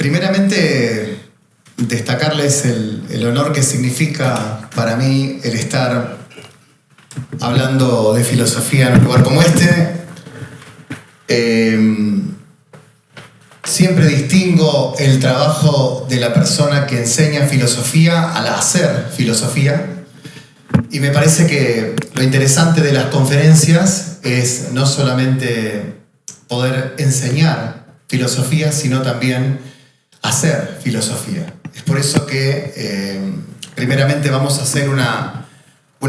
Primeramente, destacarles el honor que significa para mí el estar hablando de filosofía en un lugar como este. Siempre distingo el trabajo de la persona que enseña filosofía al hacer filosofía. Y me parece que lo interesante de las conferencias es no solamente poder enseñar filosofía, sino también hacer filosofía. Es por eso que primeramente vamos a hacer una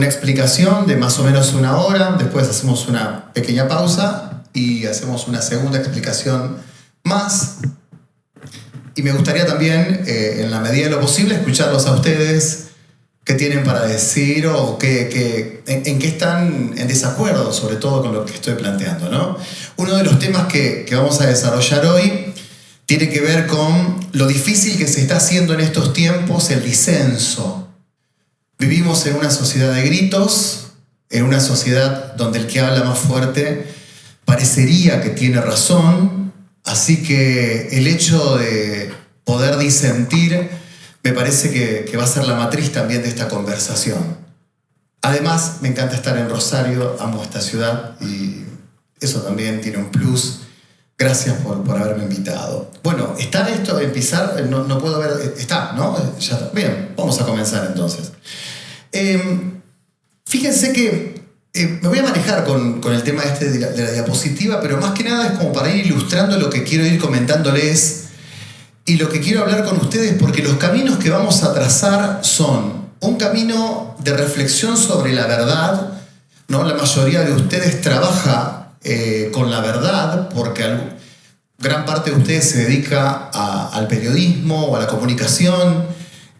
explicación de más o menos 1 hora, después hacemos una pequeña pausa y hacemos una segunda explicación más. Y me gustaría también, en la medida de lo posible, escucharlos a ustedes, qué tienen para decir o en qué están en desacuerdo, sobre todo con lo que estoy planteando, ¿no? Uno de los temas que vamos a desarrollar hoy tiene que ver con lo difícil que se está haciendo en estos tiempos el disenso. Vivimos en una sociedad de gritos, en una sociedad donde el que habla más fuerte parecería que tiene razón, así que el hecho de poder disentir me parece que va a ser la matriz también de esta conversación. Además, me encanta estar en Rosario, amo esta ciudad y eso también tiene un plus. Gracias por haberme invitado. Bueno, ¿está esto en Pizarro? No puedo ver. Está, ¿no? Ya está. Bien, vamos a comenzar entonces. Fíjense que me voy a manejar con el tema de la diapositiva, pero más que nada es como para ir ilustrando lo que quiero ir comentándoles y lo que quiero hablar con ustedes, porque los caminos que vamos a trazar son un camino de reflexión sobre la verdad, ¿no? La mayoría de ustedes trabaja con la verdad, porque gran parte de ustedes se dedica al periodismo o a la comunicación,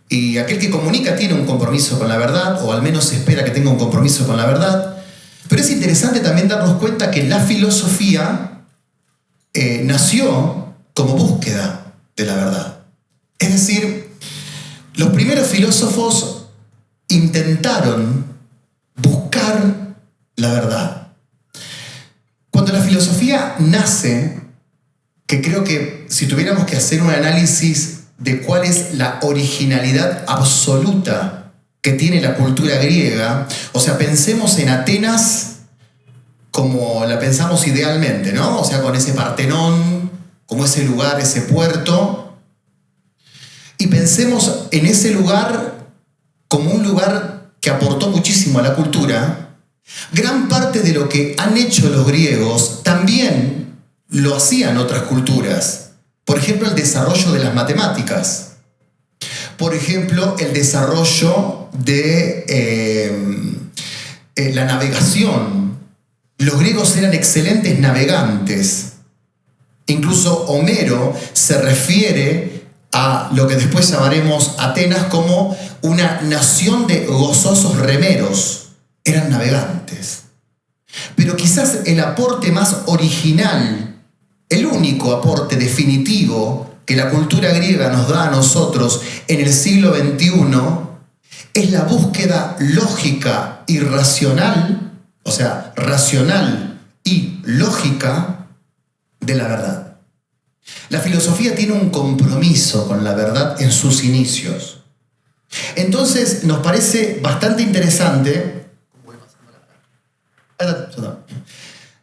y aquel que comunica tiene un compromiso con la verdad, o al menos espera que tenga un compromiso con la verdad. Pero es interesante también darnos cuenta que la filosofía nació como búsqueda de la verdad. Es decir, los primeros filósofos intentaron buscar la verdad. Cuando la filosofía nace, que creo que si tuviéramos que hacer un análisis de cuál es la originalidad absoluta que tiene la cultura griega, o sea, pensemos en Atenas como la pensamos idealmente, ¿no? O sea, con ese Partenón, como ese lugar, ese puerto, y pensemos en ese lugar como un lugar que aportó muchísimo a la cultura. Gran parte de lo que han hecho los griegos también lo hacían otras culturas. Por ejemplo, el desarrollo de las matemáticas. Por ejemplo, el desarrollo de la navegación. Los griegos eran excelentes navegantes. Incluso Homero se refiere a lo que después llamaremos Atenas como una nación de gozosos remeros. Eran navegantes. Pero quizás el aporte más original, el único aporte definitivo que la cultura griega nos da a nosotros en el siglo XXI es la búsqueda lógica y racional, o sea, racional y lógica de la verdad. La filosofía tiene un compromiso con la verdad en sus inicios. Entonces, nos parece bastante interesante.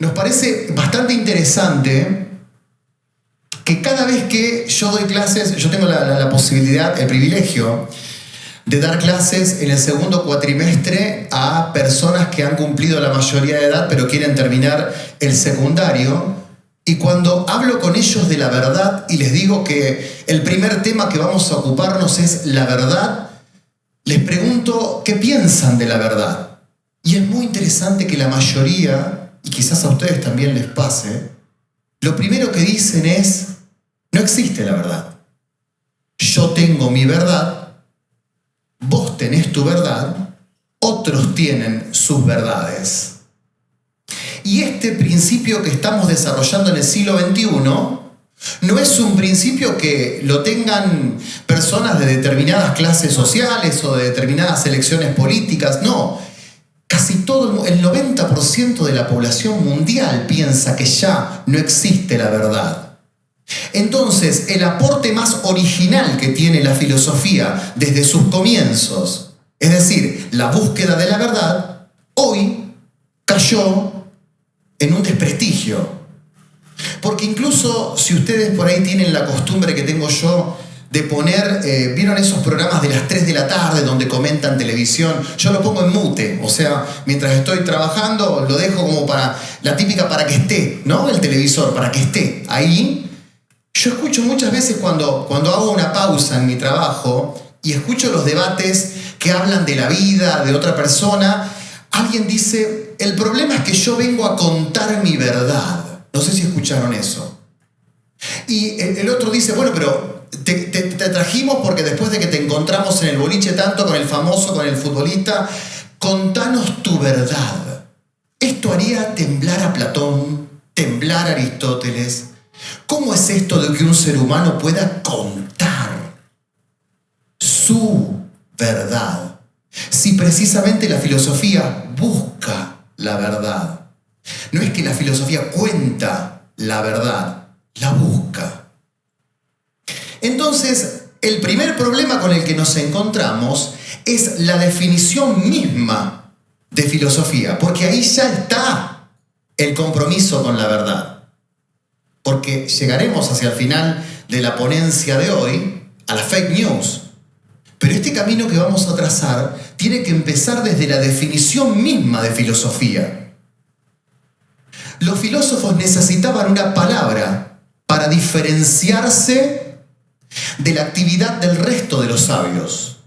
Nos parece bastante interesante que cada vez que yo doy clases, yo tengo la posibilidad, el privilegio de dar clases en el segundo cuatrimestre a personas que han cumplido la mayoría de edad pero quieren terminar el secundario, y cuando hablo con ellos de la verdad y les digo que el primer tema que vamos a ocuparnos es la verdad, les pregunto qué piensan de la verdad. Y es muy interesante que la mayoría, y quizás a ustedes también les pase, lo primero que dicen es, no existe la verdad. Yo tengo mi verdad, vos tenés tu verdad, otros tienen sus verdades. Y este principio que estamos desarrollando en el siglo XXI no es un principio que lo tengan personas de determinadas clases sociales o de determinadas elecciones políticas, no. Casi todo el 90% de la población mundial piensa que ya no existe la verdad. Entonces, el aporte más original que tiene la filosofía desde sus comienzos, es decir, la búsqueda de la verdad, hoy cayó en un desprestigio. Porque incluso si ustedes por ahí tienen la costumbre que tengo yo de poner, ¿vieron esos programas de las 3 de la tarde donde comentan televisión? Yo lo pongo en mute, o sea, mientras estoy trabajando lo dejo como para, la típica para que esté, ¿no? El televisor, para que esté ahí. Yo escucho muchas veces cuando hago una pausa en mi trabajo y escucho los debates que hablan de la vida, de otra persona, alguien dice, el problema es que yo vengo a contar mi verdad. No sé si escucharon eso. Y el otro dice, bueno, pero te trajimos porque después de que te encontramos en el boliche tanto con el famoso, con el futbolista, contanos tu verdad. Esto haría temblar a Platón, temblar a Aristóteles. ¿Cómo es esto de que un ser humano pueda contar su verdad? Si precisamente la filosofía busca la verdad. No es que la filosofía cuenta la verdad, la busca. Entonces, el primer problema con el que nos encontramos es la definición misma de filosofía, porque ahí ya está el compromiso con la verdad. Porque llegaremos hacia el final de la ponencia de hoy a las fake news. Pero este camino que vamos a trazar tiene que empezar desde la definición misma de filosofía. Los filósofos necesitaban una palabra para diferenciarse de la actividad del resto de los sabios.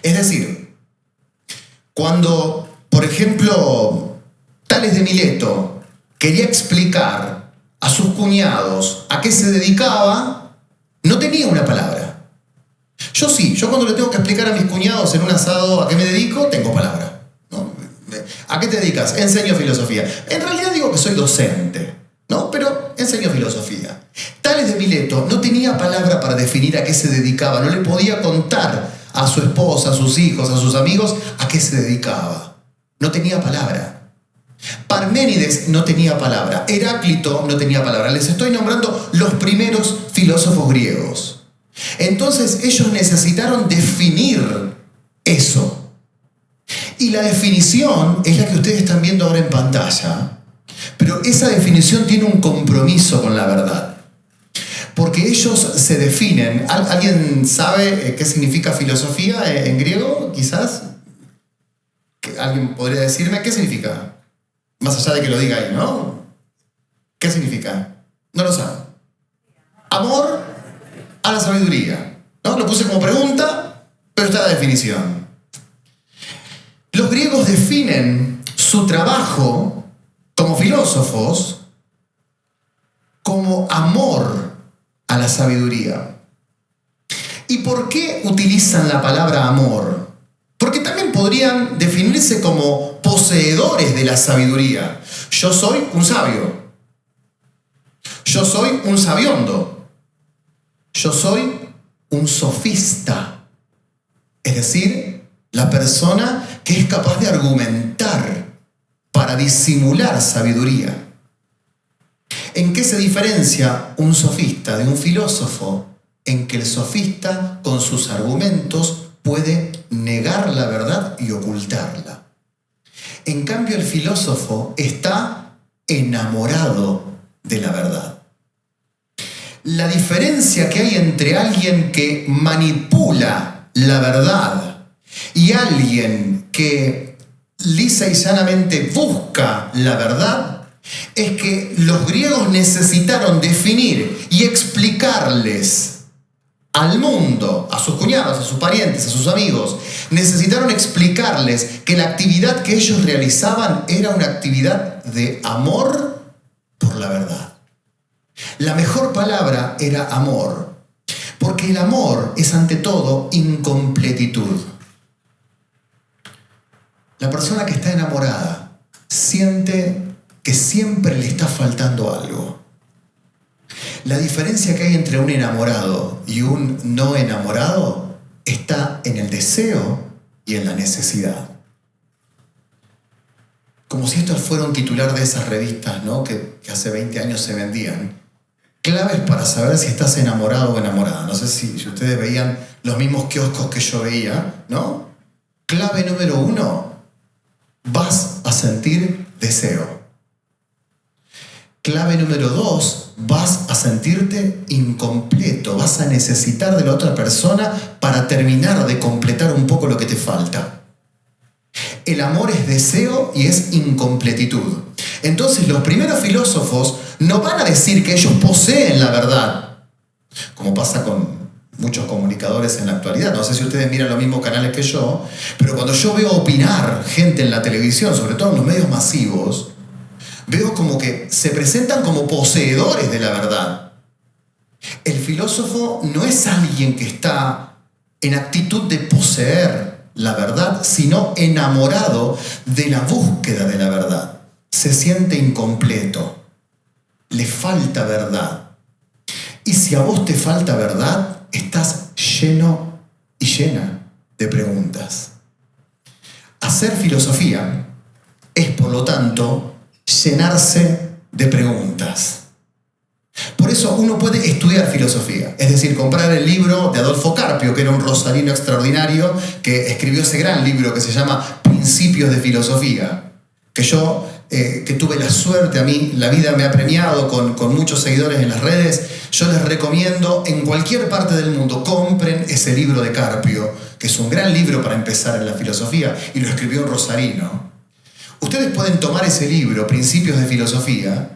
Es decir, cuando, por ejemplo, Tales de Mileto quería explicar a sus cuñados a qué se dedicaba, no tenía una palabra. Yo sí, yo cuando le tengo que explicar a mis cuñados en un asado a qué me dedico, tengo palabra, ¿no? ¿A qué te dedicas? Enseño filosofía. En realidad digo que soy docente, ¿no? Pero enseño filosofía. Tales de Mileto no tenía palabra para definir a qué se dedicaba, no le podía contar a su esposa, a sus hijos, a sus amigos a qué se dedicaba. No tenía palabra. Parménides no tenía palabra, Heráclito no tenía palabra. Les estoy nombrando los primeros filósofos griegos. Entonces ellos necesitaron definir eso. Y la definición es la que ustedes están viendo ahora en pantalla. Pero esa definición tiene un compromiso con la verdad. Porque ellos se definen. ¿Alguien sabe qué significa filosofía en griego? Quizás. ¿Alguien podría decirme qué significa? Más allá de que lo diga ahí, ¿no? ¿Qué significa? No lo sabe. Amor a la sabiduría, ¿no? Lo puse como pregunta, pero está la definición. Los griegos definen su trabajo como filósofos como amor a la sabiduría. ¿Y por qué utilizan la palabra amor? Porque también podrían definirse como poseedores de la sabiduría. Yo soy un sabio. Yo soy un sabiondo. Yo soy un sofista. Es decir, la persona que es capaz de argumentar para disimular sabiduría. ¿En qué se diferencia un sofista de un filósofo? En que el sofista, con sus argumentos, puede negar la verdad y ocultarla. En cambio, el filósofo está enamorado de la verdad. La diferencia que hay entre alguien que manipula la verdad y alguien que lisa y llanamente busca la verdad es que los griegos necesitaron definir y explicarles al mundo, a sus cuñados, a sus parientes, a sus amigos, necesitaron explicarles que la actividad que ellos realizaban era una actividad de amor por la verdad. La mejor palabra era amor, porque el amor es ante todo incompletitud. La persona que está enamorada siente que siempre le está faltando algo. La diferencia que hay entre un enamorado y un no enamorado está en el deseo y en la necesidad. Como si esto fuera un titular de esas revistas, ¿no? que hace 20 años se vendían. claves para saber si estás enamorado o enamorada. No sé si ustedes veían los mismos kioscos que yo veía, ¿no? Clave número 1, vas a sentir deseo. Clave número 2, vas a sentirte incompleto, vas a necesitar de la otra persona para terminar de completar un poco lo que te falta. El amor es deseo y es incompletitud. Entonces los primeros filósofos no van a decir que ellos poseen la verdad, como pasa con muchos comunicadores en la actualidad. No sé si ustedes miran los mismos canales que yo, pero cuando yo veo opinar gente en la televisión, sobre todo en los medios masivos, veo como que se presentan como poseedores de la verdad. El filósofo no es alguien que está en actitud de poseer la verdad, sino enamorado de la búsqueda de la verdad. Se siente incompleto, le falta verdad. Y si a vos te falta verdad, estás lleno y llena de preguntas. Hacer filosofía es, por lo tanto, llenarse de preguntas. Por eso uno puede estudiar filosofía, es decir, comprar el libro de Adolfo Carpio, que era un rosarino extraordinario, que escribió ese gran libro que se llama Principios de Filosofía, que yo, que tuve la suerte, a mí la vida me ha premiado con muchos seguidores en las redes, yo les recomiendo en cualquier parte del mundo, compren ese libro de Carpio, que es un gran libro para empezar en la filosofía, y lo escribió un rosarino. Ustedes pueden tomar ese libro, Principios de Filosofía,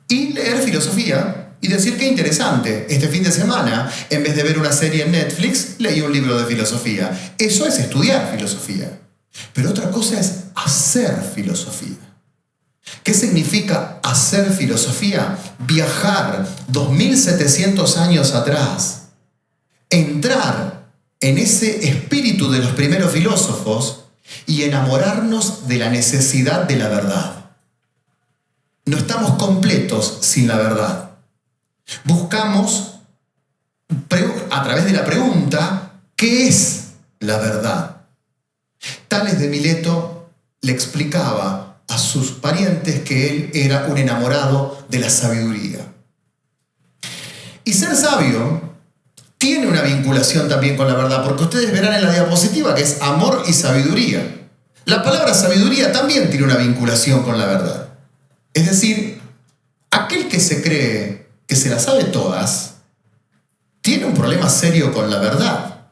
y leer filosofía y decir qué interesante. Este fin de semana, en vez de ver una serie en Netflix, leí un libro de filosofía. Eso es estudiar filosofía. Pero otra cosa es hacer filosofía. ¿Qué significa hacer filosofía? Viajar 2700 años atrás, entrar en ese espíritu de los primeros filósofos y enamorarnos de la necesidad de la verdad. No estamos completos sin la verdad. Buscamos, a través de la pregunta, ¿qué es la verdad? Tales de Mileto le explicaba a sus parientes que él era un enamorado de la sabiduría. Y ser sabio tiene una vinculación también con la verdad, porque ustedes verán en la diapositiva que es amor y sabiduría. La palabra sabiduría también tiene una vinculación con la verdad. Es decir, aquel que se cree que se las sabe todas, tiene un problema serio con la verdad,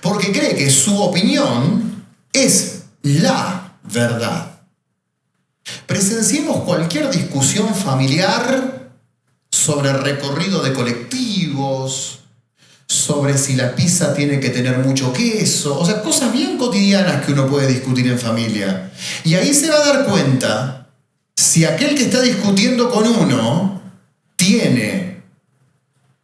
porque cree que su opinión es la verdad. Presenciemos cualquier discusión familiar sobre el recorrido de colectivos, sobre si la pizza tiene que tener mucho queso, o sea, cosas bien cotidianas que uno puede discutir en familia. Y ahí se va a dar cuenta si aquel que está discutiendo con uno tiene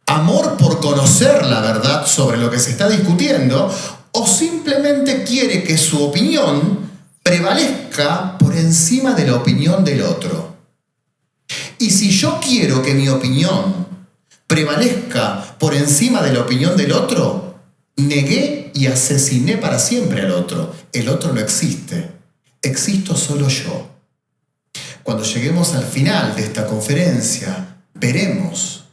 amor por conocer la verdad sobre lo que se está discutiendo, o simplemente quiere que su opinión prevalezca por encima de la opinión del otro. Y si yo quiero que mi opinión prevalezca por encima de la opinión del otro, negué y asesiné para siempre al otro. El otro no existe. Existo solo yo. Cuando lleguemos al final de esta conferencia, veremos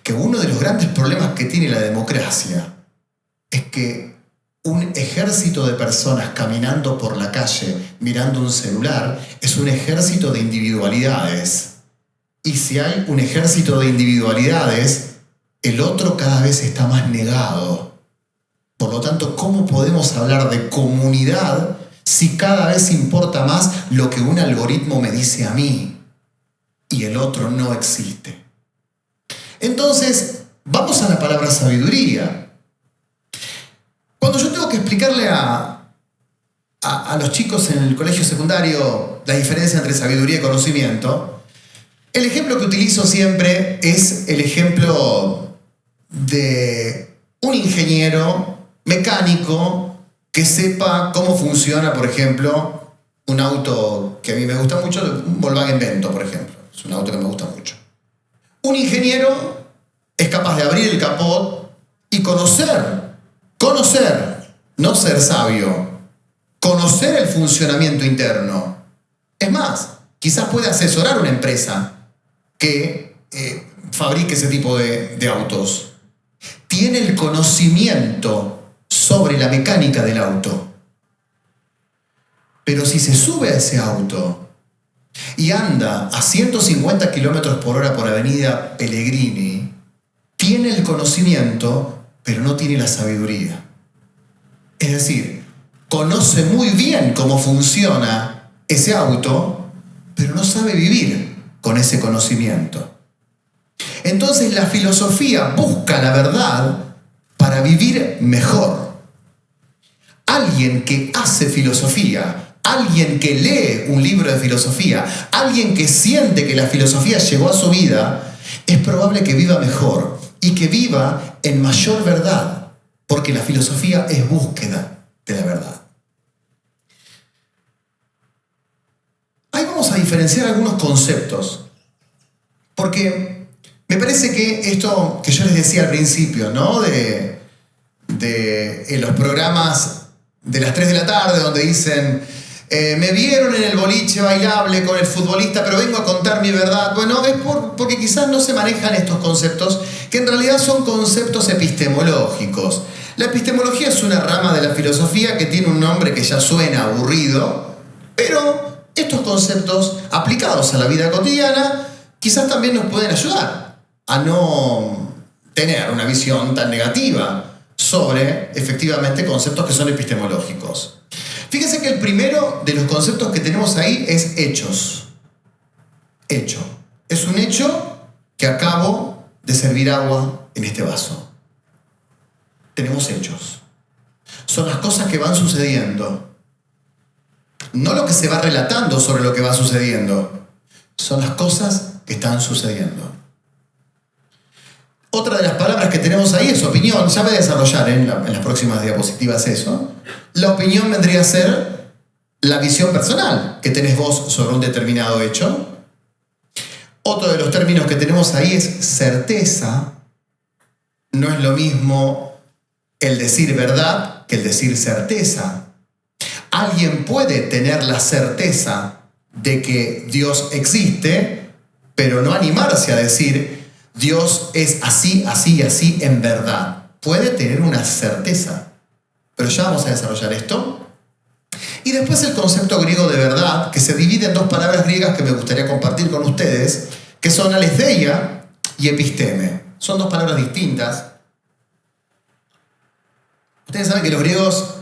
que uno de los grandes problemas que tiene la democracia es que un ejército de personas caminando por la calle mirando un celular es un ejército de individualidades. Y si hay un ejército de individualidades, el otro cada vez está más negado. Por lo tanto, ¿cómo podemos hablar de comunidad si cada vez importa más lo que un algoritmo me dice a mí y el otro no existe? Entonces, vamos a la palabra sabiduría. Cuando yo tengo que explicarle a los chicos en el colegio secundario la diferencia entre sabiduría y conocimiento, el ejemplo que utilizo siempre es el ejemplo de un ingeniero mecánico que sepa cómo funciona, por ejemplo, un auto que a mí me gusta mucho, un Volkswagen Vento, por ejemplo. Es un auto que me gusta mucho. Un ingeniero es capaz de abrir el capot y conocer, no ser sabio, conocer el funcionamiento interno. Es más, quizás puede asesorar a una empresa que fabrique ese tipo de autos. Tiene el conocimiento sobre la mecánica del auto. Pero si se sube a ese auto y anda a 150 kilómetros por hora por Avenida Pellegrini, tiene el conocimiento, pero no tiene la sabiduría. Es decir, conoce muy bien cómo funciona ese auto, pero no sabe vivir con ese conocimiento. Entonces la filosofía busca la verdad para vivir mejor. Alguien que hace filosofía, alguien que lee un libro de filosofía, alguien que siente que la filosofía llegó a su vida, es probable que viva mejor y que viva en mayor verdad, porque la filosofía es búsqueda de la verdad. Ahí vamos a diferenciar algunos conceptos, porque me parece que esto que yo les decía al principio, ¿no? En los programas de las 3 de la tarde, donde dicen, me vieron en el boliche bailable con el futbolista, pero vengo a contar mi verdad. Bueno, es porque quizás no se manejan estos conceptos, que en realidad son conceptos epistemológicos. La epistemología es una rama de la filosofía que tiene un nombre que ya suena aburrido, pero estos conceptos aplicados a la vida cotidiana quizás también nos pueden ayudar a no tener una visión tan negativa sobre, efectivamente, conceptos que son epistemológicos. Fíjense que el primero de los conceptos que tenemos ahí es hechos. Hecho. Es un hecho que acabo de servir agua en este vaso. Tenemos hechos. Son las cosas que van sucediendo. No lo que se va relatando sobre lo que va sucediendo. Son las cosas que están sucediendo. Otra de las palabras que tenemos ahí es opinión. Ya voy a desarrollar en las próximas diapositivas eso. La opinión vendría a ser la visión personal que tenés vos sobre un determinado hecho. Otro de los términos que tenemos ahí es certeza. No es lo mismo el decir verdad que el decir certeza. Alguien puede tener la certeza de que Dios existe, pero no animarse a decir Dios es así, así y así en verdad. Puede tener una certeza, pero ya vamos a desarrollar esto. Y después el concepto griego de verdad, que se divide en dos palabras griegas que me gustaría compartir con ustedes, que son aletheia y episteme. Son dos palabras distintas. Ustedes saben que los griegos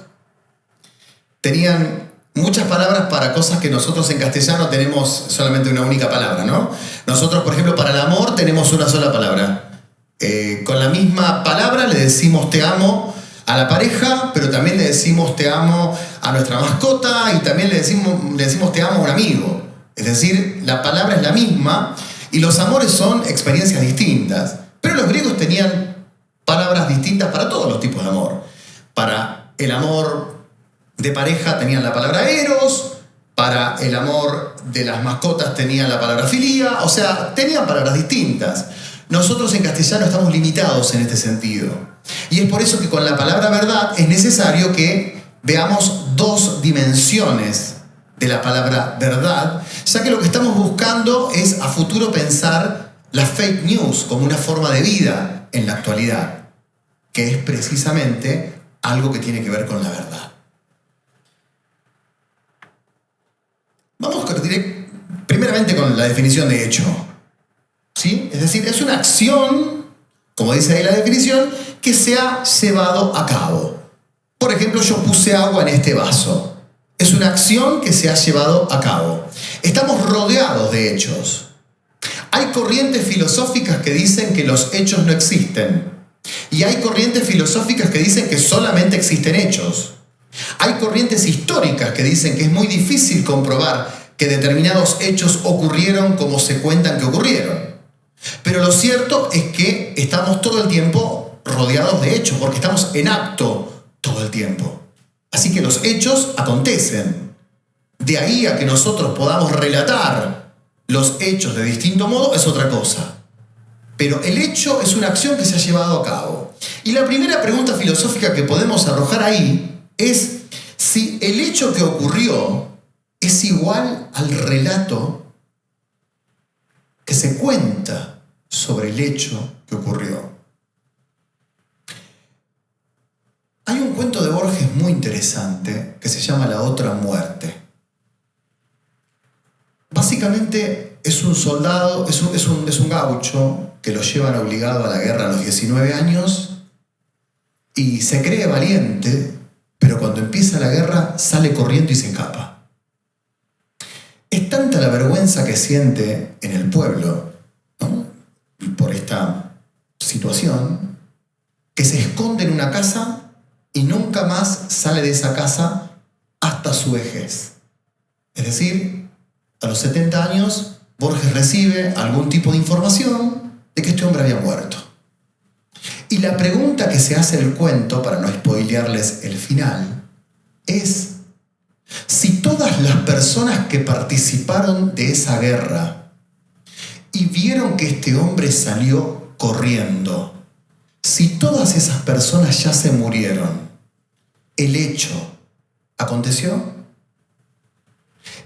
tenían muchas palabras para cosas que nosotros en castellano tenemos solamente una única palabra, ¿no? Nosotros, por ejemplo, para el amor tenemos una sola palabra. Con la misma palabra le decimos te amo a la pareja, pero también le decimos te amo a nuestra mascota y también le decimos te amo a un amigo. Es decir, la palabra es la misma y los amores son experiencias distintas. Pero los griegos tenían palabras distintas para todos los tipos de amor. Para el amor de pareja tenían la palabra eros, para el amor de las mascotas tenían la palabra filia, o sea, tenían palabras distintas. Nosotros en castellano estamos limitados en este sentido. Y es por eso que con la palabra verdad es necesario que veamos dos dimensiones de la palabra verdad, ya que lo que estamos buscando es a futuro pensar la fake news como una forma de vida en la actualidad, que es precisamente algo que tiene que ver con la verdad. Vamos primeramente con la definición de hecho. ¿Sí? Es decir, es una acción, como dice ahí la definición, que se ha llevado a cabo. Por ejemplo, yo puse agua en este vaso. Es una acción que se ha llevado a cabo. Estamos rodeados de hechos. Hay corrientes filosóficas que dicen que los hechos no existen. Y hay corrientes filosóficas que dicen que solamente existen hechos. Hay corrientes históricas que dicen que es muy difícil comprobar que determinados hechos ocurrieron como se cuentan que ocurrieron. Pero lo cierto es que estamos todo el tiempo rodeados de hechos, porque estamos en acto todo el tiempo. Así que los hechos acontecen. De ahí a que nosotros podamos relatar los hechos de distinto modo es otra cosa. Pero el hecho es una acción que se ha llevado a cabo. Y la primera pregunta filosófica que podemos arrojar ahí es si el hecho que ocurrió es igual al relato que se cuenta sobre el hecho que ocurrió. Hay un cuento de Borges muy interesante que se llama La otra muerte. Básicamente es un soldado, es un gaucho que lo llevan obligado a la guerra a los 19 años y se cree valiente, pero cuando empieza la guerra sale corriendo y se escapa. Es tanta la vergüenza que siente en el pueblo, ¿no?, por esta situación, que se esconde en una casa y nunca más sale de esa casa hasta su vejez. Es decir, a los 70 años, Borges recibe algún tipo de información de que este hombre había muerto. Y la pregunta que se hace el cuento, para no spoilearles el final, es si todas las personas que participaron de esa guerra y vieron que este hombre salió corriendo, si todas esas personas ya se murieron, ¿el hecho aconteció?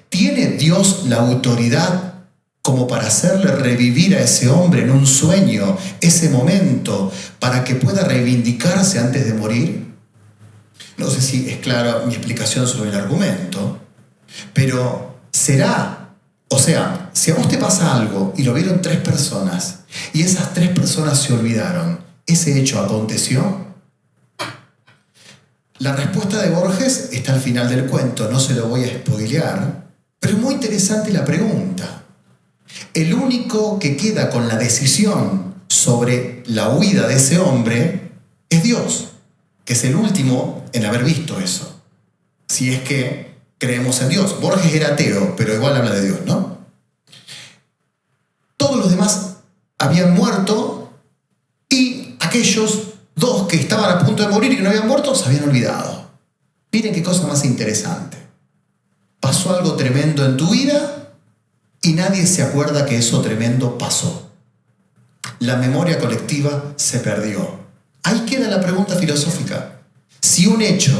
¿Tiene Dios la autoridad como para hacerle revivir a ese hombre en un sueño ese momento para que pueda reivindicarse antes de morir? No sé si es clara mi explicación sobre el argumento, pero será, o sea, si a vos te pasa algo y lo vieron 3 personas y esas 3 personas se olvidaron, ¿ese hecho aconteció? La respuesta de Borges está al final del cuento, no se lo voy a spoilear, pero es muy interesante la pregunta. El único que queda con la decisión sobre la huida de ese hombre es Dios, que es el último en haber visto eso. Si es que creemos en Dios. Borges era ateo, pero igual habla de Dios, ¿no? Todos los demás habían muerto y aquellos 2 que estaban a punto de morir y que no habían muerto se habían olvidado. Miren qué cosa más interesante. Pasó algo tremendo en tu vida y nadie se acuerda que eso tremendo pasó. La memoria colectiva se perdió. Ahí queda la pregunta filosófica. Si un hecho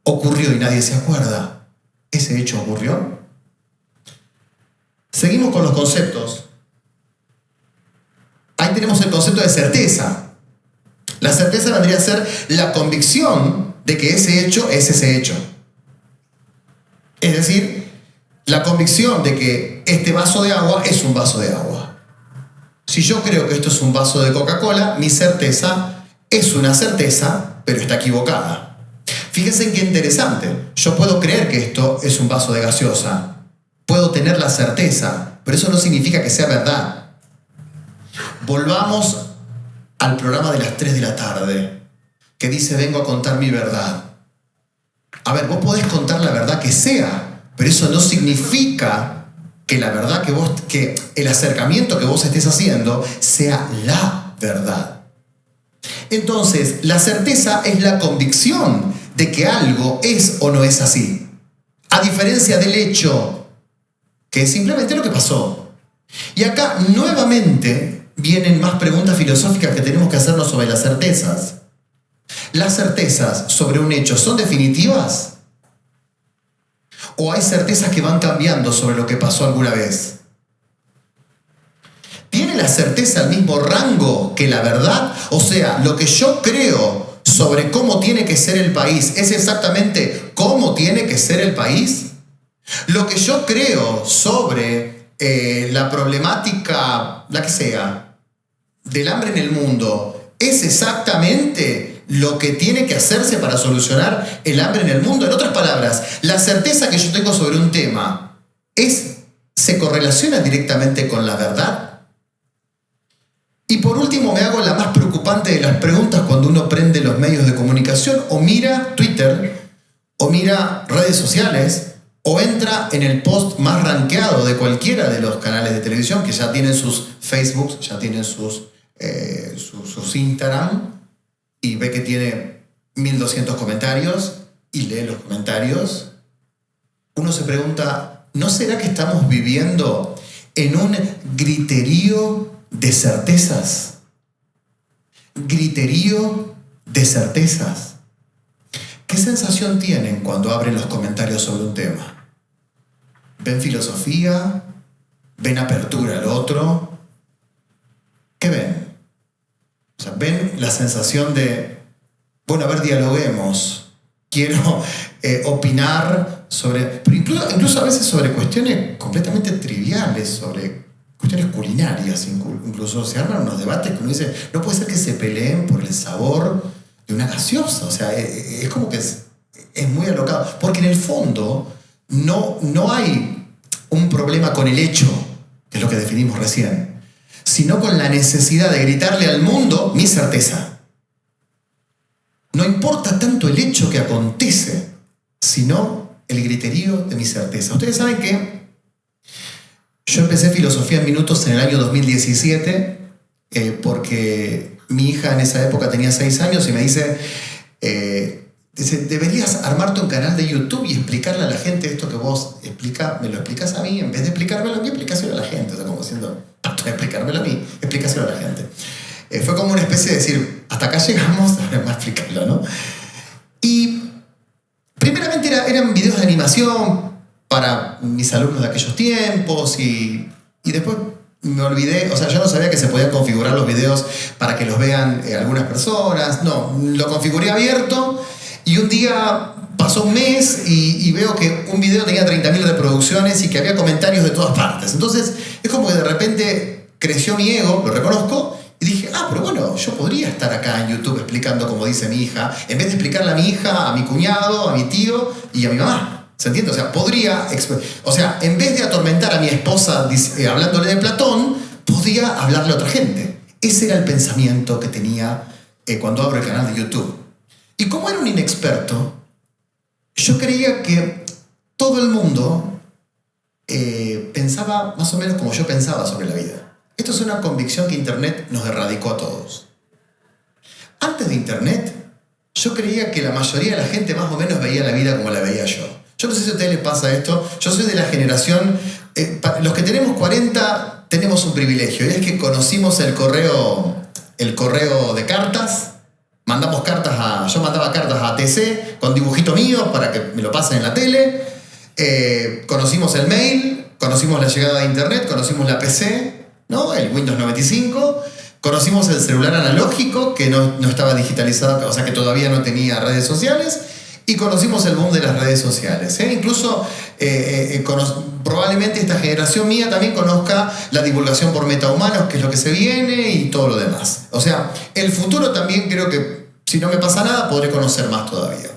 ocurrió y nadie se acuerda, ¿ese hecho ocurrió? Seguimos con los conceptos. Ahí tenemos el concepto de certeza. La certeza vendría a ser la convicción de que ese hecho es ese hecho. Es decir, la convicción de que este vaso de agua es un vaso de agua. Si yo creo que esto es un vaso de Coca-Cola, mi certeza es una certeza, pero está equivocada. Fíjense en qué interesante. Yo puedo creer que esto es un vaso de gaseosa. Puedo tener la certeza, pero eso no significa que sea verdad. Volvamos al programa de las 3 de la tarde, que dice vengo a contar mi verdad. A ver, vos podés contar la verdad que sea, pero eso no significa que la verdad que el acercamiento que vos estés haciendo sea la verdad. Entonces, la certeza es la convicción de que algo es o no es así, a diferencia del hecho, que es simplemente lo que pasó. Y acá nuevamente vienen más preguntas filosóficas que tenemos que hacernos sobre las certezas. ¿Las certezas sobre un hecho son definitivas? ¿O hay certezas que van cambiando sobre lo que pasó alguna vez? ¿Tiene la certeza el mismo rango que la verdad? O sea, lo que yo creo sobre cómo tiene que ser el país es exactamente cómo tiene que ser el país. Lo que yo creo sobre la problemática, la que sea, del hambre en el mundo, es exactamente lo que tiene que hacerse para solucionar el hambre en el mundo. En otras palabras, la certeza que yo tengo sobre un tema se correlaciona directamente con la verdad. Y por último me hago la más preocupante de las preguntas cuando uno prende los medios de comunicación o mira Twitter o mira redes sociales o entra en el post más rankeado de cualquiera de los canales de televisión que ya tienen sus Facebook, ya tienen sus Instagram, y ve que tiene 1200 comentarios y lee los comentarios. Uno se pregunta, ¿no será que estamos viviendo en un griterío de certezas? Griterío de certezas. ¿Qué sensación tienen cuando abren los comentarios sobre un tema? ¿Ven filosofía? ¿Ven apertura al otro? ¿Qué ven la sensación de, bueno, a ver, dialoguemos, quiero opinar sobre, pero incluso a veces sobre cuestiones completamente triviales, sobre cuestiones culinarias, incluso se arman unos debates que uno dice, no puede ser que se peleen por el sabor de una gaseosa, o sea, es como que es muy alocado, porque en el fondo no hay un problema con el hecho, que es lo que definimos recién, sino con la necesidad de gritarle al mundo mi certeza. No importa tanto el hecho que acontece, sino el griterío de mi certeza. Ustedes saben que yo empecé Filosofía en Minutos en el año 2017 porque mi hija en esa época tenía 6 años y me dice, deberías armarte un canal de YouTube y explicarle a la gente esto que vos me lo explicás a mí, en vez de explicármelo a mí, explicáselo a la gente. O sea, como diciendo, explicármelo a mí, explicáselo a la gente. Fue como una especie de decir, hasta acá llegamos, ahora más explicarlo, ¿no? Y primeramente eran videos de animación para mis alumnos de aquellos tiempos y después me olvidé, o sea, yo no sabía que se podían configurar los videos para que los vean algunas personas. No, lo configuré abierto y un día pasó un mes y veo que un video tenía 30.000 reproducciones y que había comentarios de todas partes. Entonces es como que de repente creció mi ego, lo reconozco, y dije, pero bueno, yo podría estar acá en YouTube explicando como dice mi hija, en vez de explicarle a mi hija, a mi cuñado, a mi tío y a mi mamá. ¿Se entiende? O sea, en vez de atormentar a mi esposa hablándole de Platón, podía hablarle a otra gente. Ese era el pensamiento que tenía cuando abro el canal de YouTube. Y como era un inexperto, yo creía que todo el mundo pensaba más o menos como yo pensaba sobre la vida. Esto es una convicción que Internet nos erradicó a todos. Antes de Internet, yo creía que la mayoría de la gente más o menos veía la vida como la veía yo. Yo no sé si a ustedes les pasa esto. Yo soy de la generación... los que tenemos 40 tenemos un privilegio. Y es que conocimos el correo de cartas. Yo mandaba cartas a ATC con dibujito mío para que me lo pasen en la tele. Conocimos el mail, conocimos la llegada de Internet, conocimos la PC, ¿no? El Windows 95. Conocimos el celular analógico que no estaba digitalizado, o sea que todavía no tenía redes sociales. Y conocimos el boom de las redes sociales. Incluso probablemente esta generación mía también conozca la divulgación por metahumanos, que es lo que se viene y todo lo demás. O sea, el futuro también creo que, si no me pasa nada, podré conocer más todavía.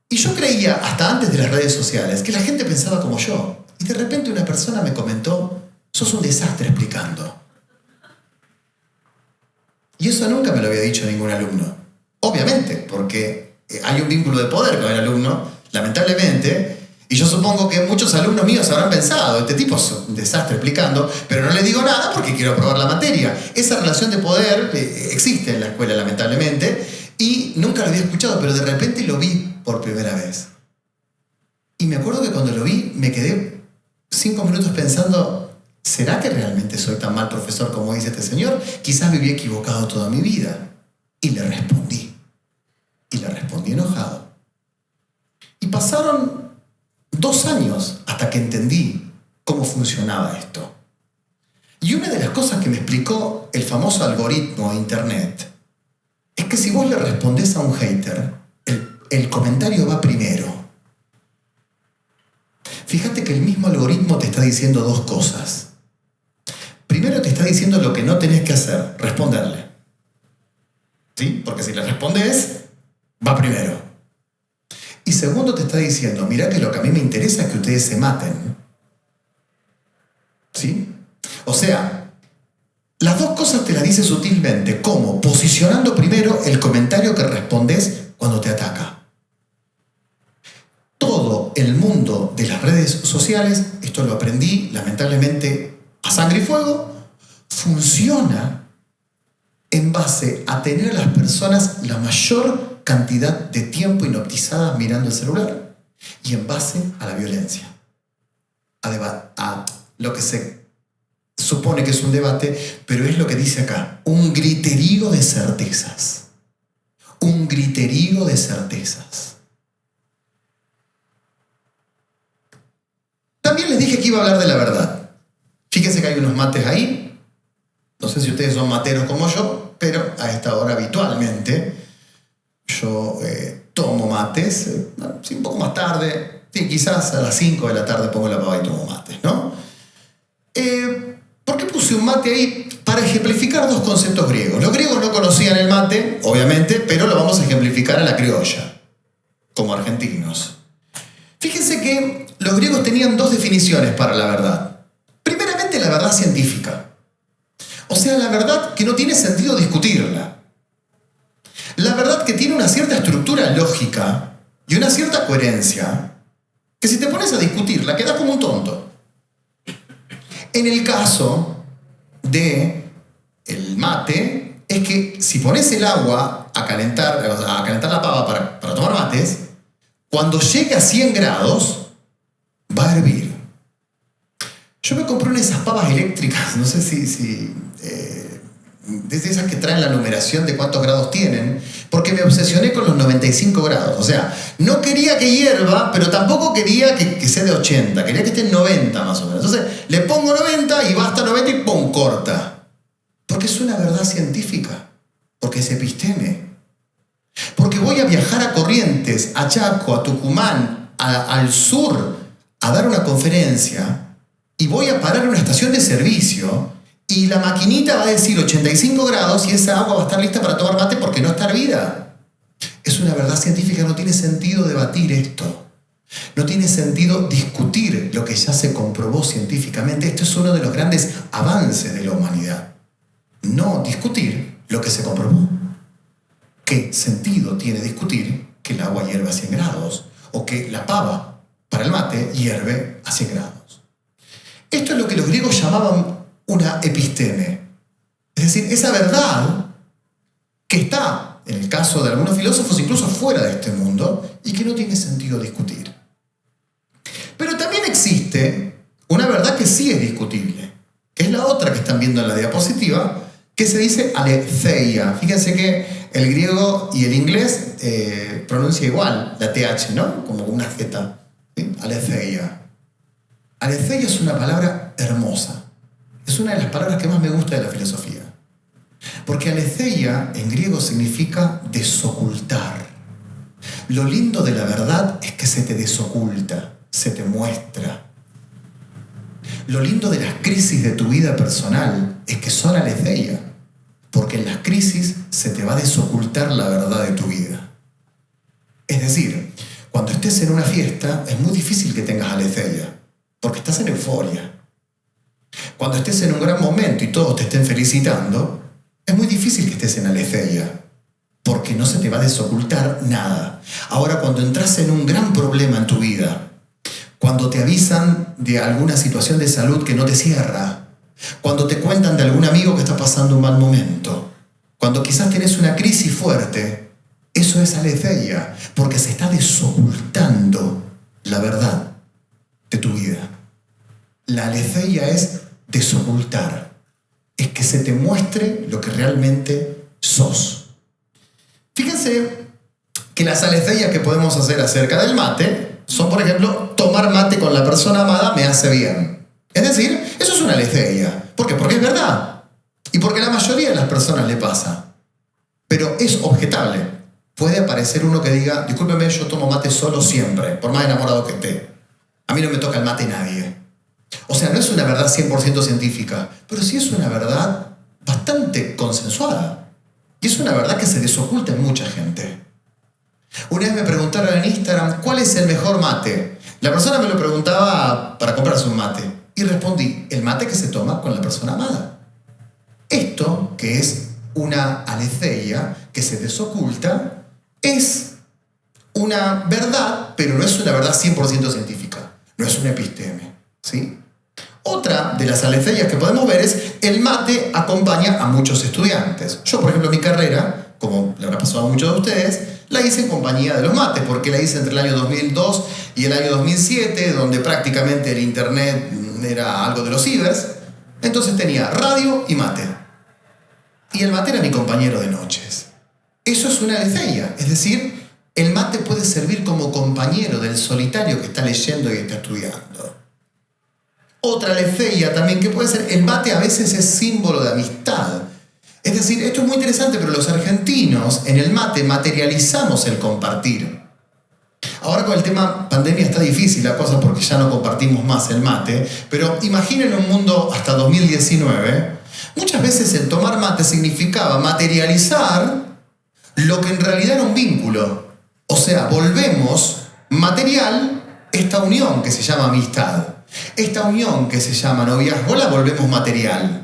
Y yo creía, hasta antes de las redes sociales, que la gente pensaba como yo. Y de repente una persona me comentó, sos un desastre explicando. Y eso nunca me lo había dicho ningún alumno. Obviamente, porque hay un vínculo de poder con el alumno, lamentablemente, y yo supongo que muchos alumnos míos habrán pensado, este tipo es un desastre explicando, pero no le digo nada porque quiero aprobar la materia. Esa relación de poder existe en la escuela, lamentablemente, y nunca lo había escuchado, pero de repente lo vi por primera vez. Y me acuerdo que cuando lo vi, me quedé 5 minutos pensando, ¿será que realmente soy tan mal profesor como dice este señor? Quizás viví equivocado toda mi vida. Y le respondí. Y le respondí enojado. Y pasaron 2 años hasta que entendí cómo funcionaba esto. Y una de las cosas que me explicó el famoso algoritmo de Internet es que si vos le respondés a un hater, el comentario va primero. Fíjate que el mismo algoritmo te está diciendo 2 cosas. Primero te está diciendo lo que no tenés que hacer, responderle. ¿Sí? Porque si le respondes, va primero. Y segundo te está diciendo, mirá que lo que a mí me interesa es que ustedes se maten. ¿Sí? O sea, las 2 cosas te las dice sutilmente. ¿Cómo? Posicionando primero el comentario que respondes cuando te ataca. Todo el mundo de las redes sociales, esto lo aprendí lamentablemente a sangre y fuego, funciona en base a tener a las personas la mayor cantidad de tiempo hipnotizadas mirando el celular y en base a la violencia, a lo que se supone que es un debate, pero es lo que dice acá, un griterío de certezas. Un griterío de certezas. También les dije que iba a hablar de la verdad. Fíjense que hay unos mates ahí. No sé si ustedes son materos como yo, pero a esta hora habitualmente yo tomo mates, sí, un poco más tarde, sí, quizás a las 5 de la tarde pongo la pava y tomo mates, ¿no? ¿Por qué puse un mate ahí? Para ejemplificar dos conceptos griegos. Los griegos no conocían el mate, obviamente, pero lo vamos a ejemplificar a la criolla, como argentinos. Fíjense que los griegos tenían dos definiciones para la verdad. Primeramente, la verdad científica. O sea, la verdad que no tiene sentido discutirla. La verdad que tiene una cierta estructura lógica y una cierta coherencia, que si te pones a discutirla, quedas como un tonto. En el caso del mate, es que si pones el agua a calentar la pava para tomar mates, cuando llegue a 100 grados, va a hervir. Yo me compré una de esas pavas eléctricas, no sé si desde esas que traen la numeración de cuántos grados tienen, porque me obsesioné con los 95 grados. O sea, no quería que hierva, pero tampoco quería que sea de 80, quería que esté en 90 más o menos. Entonces, le pongo 90 y va hasta 90 y ¡pum! Corta. Porque es una verdad científica, porque es episteme. Porque voy a viajar a Corrientes, a Chaco, a Tucumán, al sur, a dar una conferencia, y voy a parar en una estación de servicio, y la maquinita va a decir 85 grados y esa agua va a estar lista para tomar mate porque no está hervida. Es una verdad científica, no tiene sentido debatir esto. No tiene sentido discutir lo que ya se comprobó científicamente. Esto es uno de los grandes avances de la humanidad. No discutir lo que se comprobó. ¿Qué sentido tiene discutir que el agua hierve a 100 grados o que la pava para el mate hierve a 100 grados? Esto es lo que los griegos llamaban una episteme. Es decir, esa verdad que está, en el caso de algunos filósofos, incluso fuera de este mundo y que no tiene sentido discutir. Pero también existe una verdad que sí es discutible, que es la otra que están viendo en la diapositiva, que se dice aletheia. Fíjense que el griego y el inglés pronuncia igual la TH, ¿no? Como una Z. ¿Sí? Aletheia. Aletheia es una palabra hermosa. Es una de las palabras que más me gusta de la filosofía. Porque aletheia en griego significa desocultar. Lo lindo de la verdad es que se te desoculta, se te muestra. Lo lindo de las crisis de tu vida personal es que son aletheia. Porque en las crisis se te va a desocultar la verdad de tu vida. Es decir, cuando estés en una fiesta es muy difícil que tengas aletheia, porque estás en euforia. Cuando estés en un gran momento y todos te estén felicitando, es muy difícil que estés en aletheia, porque no se te va a desocultar nada. Ahora, cuando entras en un gran problema en tu vida, cuando te avisan de alguna situación de salud que no te cierra, cuando te cuentan de algún amigo que está pasando un mal momento, cuando quizás tienes una crisis fuerte, eso es aletheia, porque se está desocultando la verdad de tu vida. La aletheia es desocultar, es que se te muestre lo que realmente sos. Fíjense que las aletheias que podemos hacer acerca del mate son, por ejemplo, tomar mate con la persona amada me hace bien. Es decir, eso es una aletheia. ¿Por qué? Porque es verdad. Y porque a la mayoría de las personas le pasa. Pero es objetable. Puede aparecer uno que diga, discúlpeme, yo tomo mate solo siempre, por más enamorado que esté. A mí no me toca el mate nadie. O sea, no es una verdad 100% científica, pero sí es una verdad bastante consensuada. Y es una verdad que se desoculta en mucha gente. Una vez me preguntaron en Instagram, ¿cuál es el mejor mate? La persona me lo preguntaba para comprarse un mate. Y respondí, el mate que se toma con la persona amada. Esto, que es una aletheia que se desoculta, es una verdad, pero no es una verdad 100% científica. No es una episteme, ¿sí? Otra de las aletheias que podemos ver es el mate acompaña a muchos estudiantes. Yo, por ejemplo, mi carrera, como le habrá pasado a muchos de ustedes, la hice en compañía de los mates, porque la hice entre el año 2002 y el año 2007, donde prácticamente el internet era algo de los cibers. Entonces tenía radio y mate. Y el mate era mi compañero de noches. Eso es una aletheia, es decir, el mate puede servir como compañero del solitario que está leyendo y está estudiando. Otra aletheia también que puede ser, el mate a veces es símbolo de amistad. Es decir, esto es muy interesante, pero los argentinos en el mate materializamos el compartir. Ahora con el tema pandemia está difícil la cosa porque ya no compartimos más el mate, pero imaginen un mundo hasta 2019, muchas veces el tomar mate significaba materializar lo que en realidad era un vínculo. O sea, volvemos material esta unión que se llama amistad. Esta unión que se llama noviazgo la volvemos material.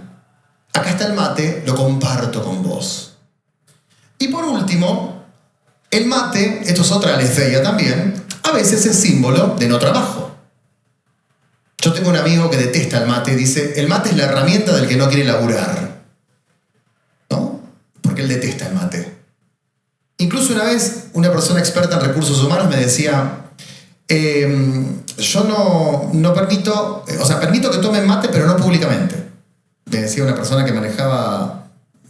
Acá está el mate, lo comparto con vos. Y por último, el mate, esto es otra aletheia también, a veces es símbolo de no trabajo. Yo tengo un amigo que detesta el mate, dice, el mate es la herramienta del que no quiere laburar. ¿No? Porque él detesta el mate. Incluso una vez, una persona experta en recursos humanos me decía, yo no permito, permito que tomen mate, pero no públicamente. Me decía una persona que manejaba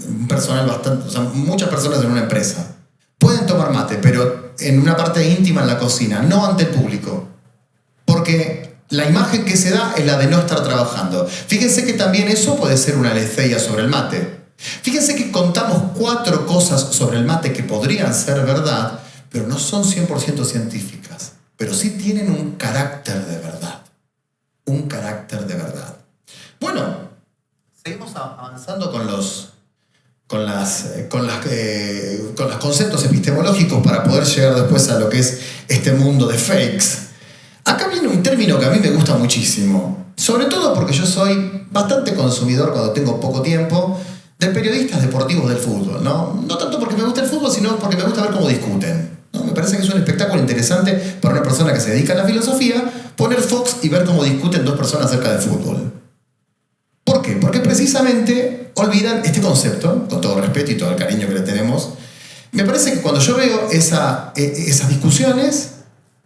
un personal bastante, muchas personas en una empresa. Pueden tomar mate, pero en una parte íntima en la cocina, no ante el público. Porque la imagen que se da es la de no estar trabajando. Fíjense que también eso puede ser una aletheia sobre el mate. Fíjense que contamos 4 cosas sobre el mate que podrían ser verdad, pero no son 100% científicas. Pero sí tienen un carácter de verdad. Un carácter de verdad. Bueno, seguimos avanzando con los conceptos epistemológicos para poder llegar después a lo que es este mundo de fakes. Acá viene un término que a mí me gusta muchísimo, sobre todo porque yo soy bastante consumidor cuando tengo poco tiempo de periodistas deportivos del fútbol, ¿no? No tanto porque me gusta el fútbol, sino porque me gusta ver cómo discuten, ¿no? Me parece que es un espectáculo interesante para una persona que se dedica a la filosofía, poner Fox y ver cómo discuten 2 personas acerca del fútbol. ¿Por qué? Porque precisamente olvidan este concepto, con todo el respeto y todo el cariño que le tenemos. Me parece que cuando yo veo esas discusiones,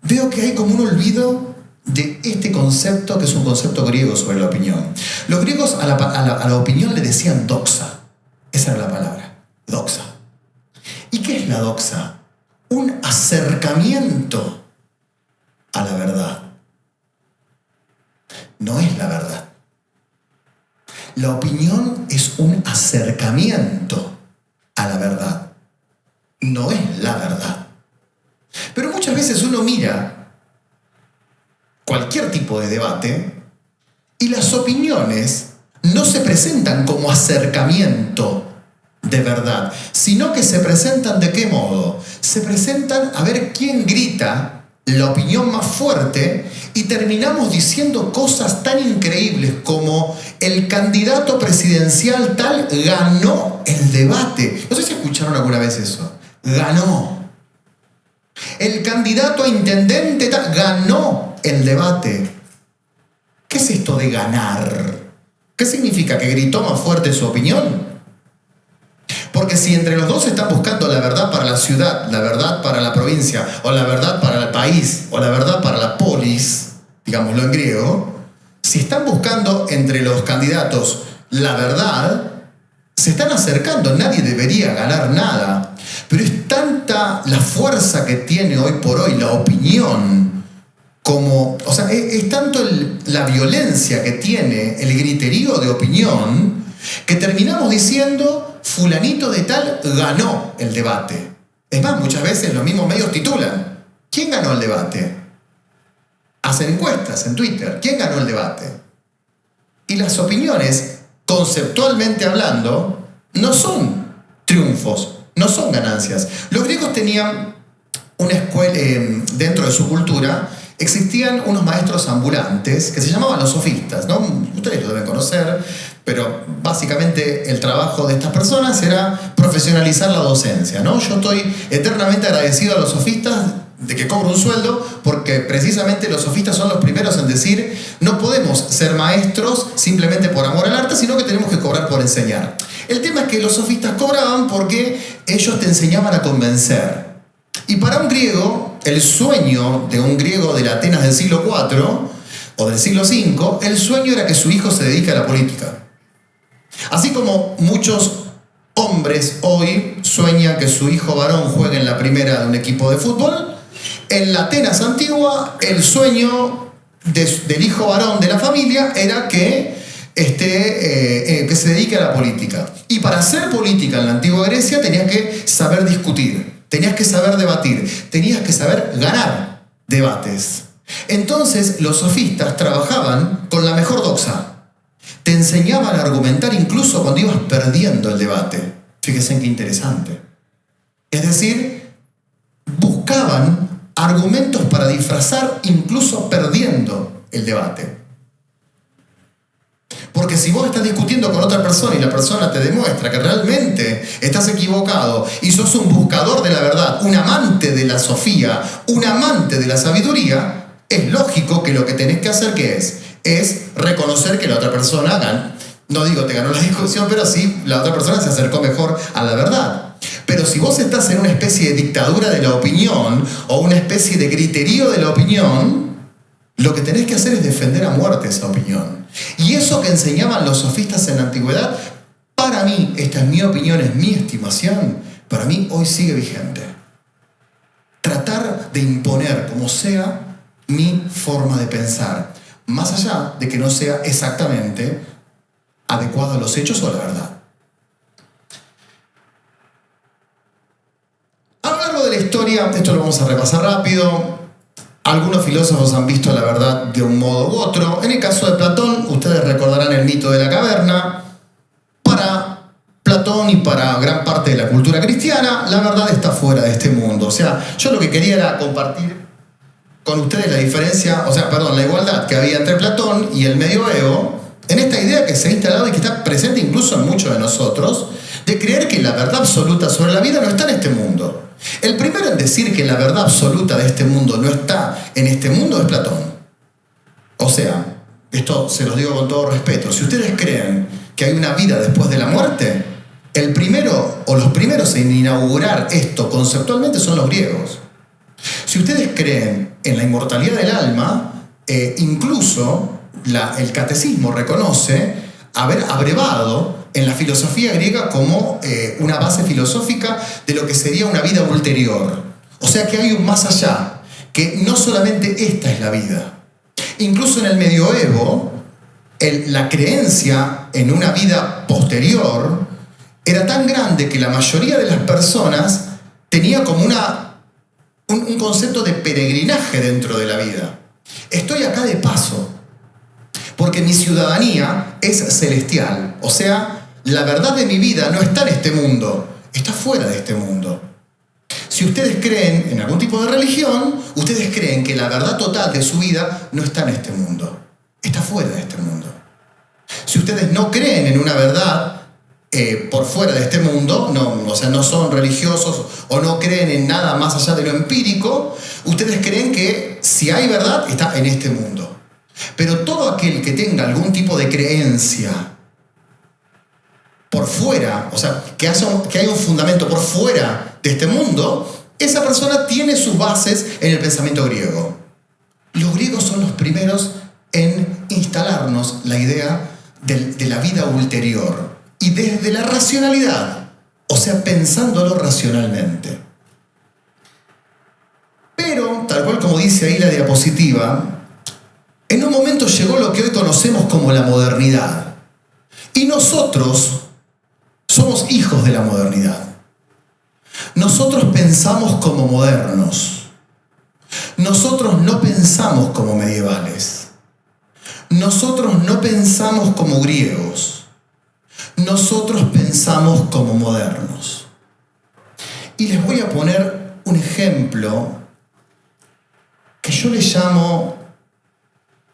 veo que hay como un olvido de este concepto, que es un concepto griego sobre la opinión. Los griegos a la opinión le decían doxa. Esa era la palabra, doxa. ¿Y qué es la doxa? Un acercamiento a la verdad. No es la verdad. La opinión es un acercamiento a la verdad. No es la verdad. Pero muchas veces uno mira cualquier tipo de debate y las opiniones no se presentan como acercamiento de verdad, sino que se presentan ¿de qué modo? Se presentan a ver quién grita la opinión más fuerte y terminamos diciendo cosas tan increíbles como el candidato presidencial tal ganó el debate. No sé si escucharon alguna vez eso. Ganó. El candidato a intendente tal ganó el debate. ¿Qué es esto de ganar? ¿Qué significa? ¿Que gritó más fuerte su opinión? Porque si entre los dos están buscando la verdad para la ciudad, la verdad para la provincia, o la verdad para el país, o la verdad para la polis, digámoslo en griego, si están buscando entre los candidatos la verdad, se están acercando, nadie debería ganar nada. Pero es tanta la fuerza que tiene hoy por hoy la opinión, es tanto la violencia que tiene el griterío de opinión, que terminamos diciendo fulanito de tal ganó el debate. Es más, muchas veces los mismos medios titulan ¿quién ganó el debate? Hacen encuestas en Twitter, ¿quién ganó el debate? Y las opiniones, conceptualmente hablando, no son triunfos, no son ganancias. Los griegos tenían una escuela, dentro de su cultura, existían unos maestros ambulantes que se llamaban los sofistas, ¿no? Ustedes lo deben conocer, pero básicamente el trabajo de estas personas era profesionalizar la docencia, ¿no? Yo estoy eternamente agradecido a los sofistas de que cobro un sueldo, porque precisamente los sofistas son los primeros en decir no podemos ser maestros simplemente por amor al arte, sino que tenemos que cobrar por enseñar. El tema es que los sofistas cobraban porque ellos te enseñaban a convencer. Y para un griego, el sueño de un griego de la Atenas del siglo IV o del siglo V, el sueño era que su hijo se dedique a la política. Así como muchos hombres hoy sueñan que su hijo varón juegue en la primera de un equipo de fútbol, en la Atenas antigua el sueño del hijo varón de la familia era que se dedique a la política. Y para hacer política en la antigua Grecia tenías que saber discutir, tenías que saber debatir, tenías que saber ganar debates. Entonces los sofistas trabajaban con la mejor doxa. Te enseñaban a argumentar incluso cuando ibas perdiendo el debate. Fíjense qué interesante. Es decir, buscaban argumentos para disfrazar incluso perdiendo el debate. Porque si vos estás discutiendo con otra persona y la persona te demuestra que realmente estás equivocado y sos un buscador de la verdad, un amante de la sofía, un amante de la sabiduría, es lógico que lo que tenés que hacer, ¿qué es? Es reconocer que la otra persona ganó. No digo te ganó la discusión, pero sí la otra persona se acercó mejor a la verdad. Pero si vos estás en una especie de dictadura de la opinión o una especie de griterío de la opinión, lo que tenés que hacer es defender a muerte esa opinión. Y eso que enseñaban los sofistas en la antigüedad, para mí, esta es mi opinión, es mi estimación, para mí hoy sigue vigente. Tratar de imponer como sea mi forma de pensar, más allá de que no sea exactamente adecuado a los hechos o a la verdad. A lo largo de la historia, esto lo vamos a repasar rápido, algunos filósofos han visto la verdad de un modo u otro. En el caso de Platón, ustedes recordarán el mito de la caverna. Para Platón y para gran parte de la cultura cristiana, la verdad está fuera de este mundo. O sea, yo lo que quería era compartir con ustedes la diferencia, la igualdad que había entre Platón y el medioevo, en esta idea que se ha instalado y que está presente incluso en muchos de nosotros, de creer que la verdad absoluta sobre la vida no está en este mundo. El primero en decir que la verdad absoluta de este mundo no está en este mundo es Platón. O sea, esto se los digo con todo respeto, si ustedes creen que hay una vida después de la muerte, el primero o los primeros en inaugurar esto conceptualmente son los griegos. Si ustedes creen en la inmortalidad del alma, incluso el catecismo reconoce haber abrevado en la filosofía griega como una base filosófica de lo que sería una vida ulterior. O sea que hay un más allá, que no solamente esta es la vida. Incluso en el medioevo, la creencia en una vida posterior era tan grande que la mayoría de las personas tenía como un concepto de peregrinaje dentro de la vida. Estoy acá de paso, porque mi ciudadanía es celestial. O sea, la verdad de mi vida no está en este mundo, está fuera de este mundo. Si ustedes creen en algún tipo de religión, ustedes creen que la verdad total de su vida no está en este mundo, está fuera de este mundo. Si ustedes no creen en una verdad por fuera de este mundo, no son religiosos o no creen en nada más allá de lo empírico, ustedes creen que si hay verdad, está en este mundo. Pero todo aquel que tenga algún tipo de creencia por fuera, o sea, que haya un fundamento por fuera de este mundo, esa persona tiene sus bases en el pensamiento griego. Los griegos son los primeros en instalarnos la idea de la vida ulterior. Y desde la racionalidad, o sea, pensándolo racionalmente. Pero, tal cual como dice ahí la diapositiva, en un momento llegó lo que hoy conocemos como la modernidad. Y nosotros somos hijos de la modernidad. Nosotros pensamos como modernos. Nosotros no pensamos como medievales. Nosotros no pensamos como griegos. Nosotros pensamos como modernos. Y les voy a poner un ejemplo que yo le llamo,